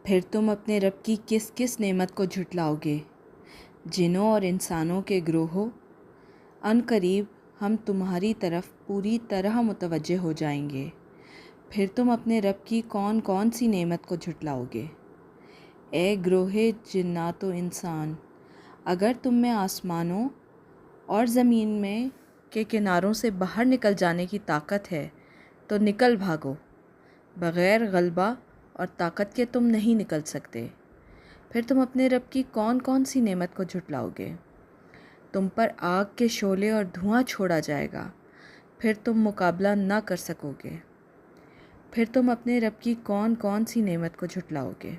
پھر تم اپنے رب کی کس کس نعمت کو جھٹلاؤ گے؟ جنوں اور انسانوں کے گروہوں، عن قریب ہم تمہاری طرف پوری طرح متوجہ ہو جائیں گے۔ پھر تم اپنے رب کی کون کون سی نعمت کو جھٹلاؤ گے؟ اے گروہ جنات و انسان، اگر تم میں آسمانوں اور زمین میں کے کناروں سے باہر نکل جانے کی طاقت ہے تو نکل بھاگو۔ بغیر غلبہ اور طاقت کے تم نہیں نکل سکتے۔ پھر تم اپنے رب کی کون کون سی نعمت کو جھٹلاؤ گے؟ تم پر آگ کے شعلے اور دھواں چھوڑا جائے گا، پھر تم مقابلہ نہ کر سکو گے۔ پھر تم اپنے رب کی کون کون سی نعمت کو جھٹلاؤ گے؟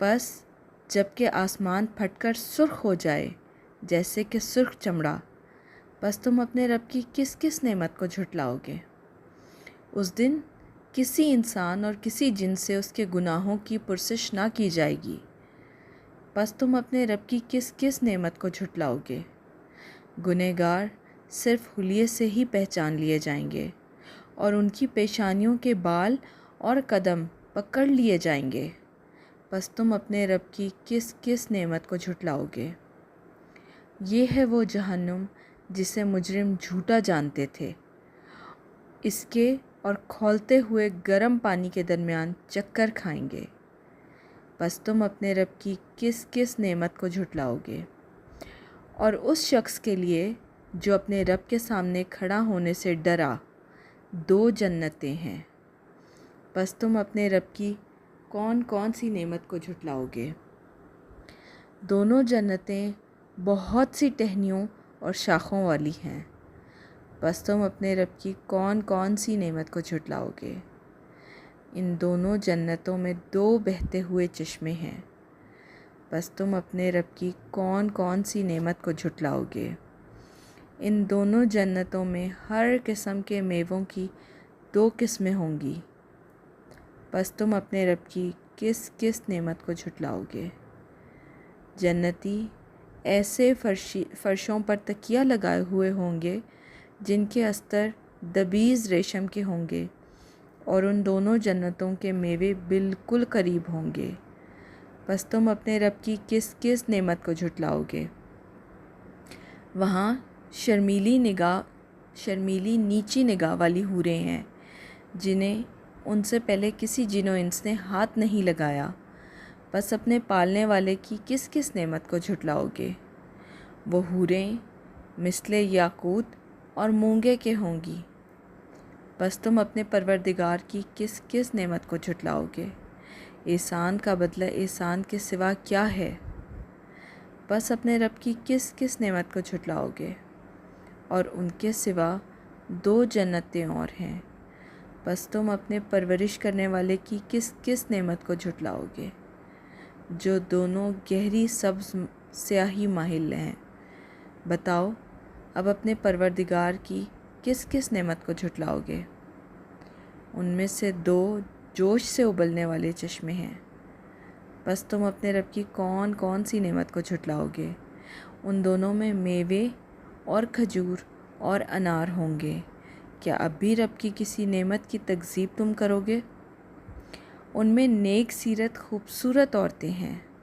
بس جب کہ آسمان پھٹ کر سرخ ہو جائے جیسے کہ سرخ چمڑا، بس تم اپنے رب کی کس کس نعمت کو جھٹلاؤ گے؟ اس دن کسی انسان اور کسی جن سے اس کے گناہوں کی پرسش نہ کی جائے گی۔ بس تم اپنے رب کی کس کس نعمت کو جھٹلاؤ گے؟ گنہگار صرف حلیے سے ہی پہچان لیے جائیں گے اور ان کی پیشانیوں کے بال اور قدم پکڑ لیے جائیں گے۔ بس تم اپنے رب کی کس کس نعمت کو جھٹلاؤ گے؟ یہ ہے وہ جہنم جسے مجرم جھوٹا جانتے تھے، اس کے اور کھولتے ہوئے گرم پانی کے درمیان چکر کھائیں گے۔ بس تم اپنے رب کی کس کس نعمت کو جھٹلاؤ گے؟ اور اس شخص کے لیے جو اپنے رب کے سامنے کھڑا ہونے سے ڈرا، 2 جنتیں ہیں۔ بس تم اپنے رب کی کون کون سی نعمت کو جھٹلاؤ گے؟ دونوں جنتیں بہت سی ٹہنیوں اور شاخوں والی ہیں۔ بس تم اپنے رب کی کون کون سی نعمت کو جھٹلاؤ گے؟ ان دونوں جنتوں میں 2 بہتے ہوئے چشمے ہیں۔ بس تم اپنے رب کی کون کون سی نعمت کو جھٹلاؤ گے؟ ان دونوں جنتوں میں ہر قسم کے میووں کی 2 قسمیں ہوں گی۔ بس تم اپنے رب کی کس کس نعمت کو جھٹلاؤ گے؟ جنتی ایسے فرشوں پر تکیہ لگائے ہوئے ہوں گے جن کے استر دبیز ریشم کے ہوں گے، اور ان دونوں جنتوں کے میوے بالکل قریب ہوں گے۔ بس تم اپنے رب کی کس کس نعمت کو جھٹلاؤ گے؟ وہاں شرمیلی نیچی نگاہ والی حوریں ہیں جنہیں ان سے پہلے کسی جن و انس نے ہاتھ نہیں لگایا۔ بس اپنے پالنے والے کی کس کس نعمت کو جھٹلاؤ گے؟ وہ حوریں مثل یاقوت اور مونگے کے ہوں گی۔ بس تم اپنے پروردگار کی کس کس نعمت کو جھٹلاؤ گے؟ احسان کا بدلہ احسان کے سوا کیا ہے؟ بس اپنے رب کی کس کس نعمت کو جھٹلاؤ گے؟ اور ان کے سوا 2 جنتیں اور ہیں۔ بس تم اپنے پرورش کرنے والے کی کس کس نعمت کو جھٹلاؤ گے؟ جو دونوں گہری سبز سیاہی مائل ہیں۔ بتاؤ اب اپنے پروردگار کی کس کس نعمت کو جھٹلاؤ گے؟ ان میں سے 2 جوش سے ابلنے والے چشمے ہیں۔ بس تم اپنے رب کی کون کون سی نعمت کو جھٹلاؤ گے؟ ان دونوں میں میوے اور کھجور اور انار ہوں گے۔ کیا اب بھی رب کی کسی نعمت کی تکذیب تم کرو گے؟ ان میں نیک سیرت خوبصورت عورتیں ہیں۔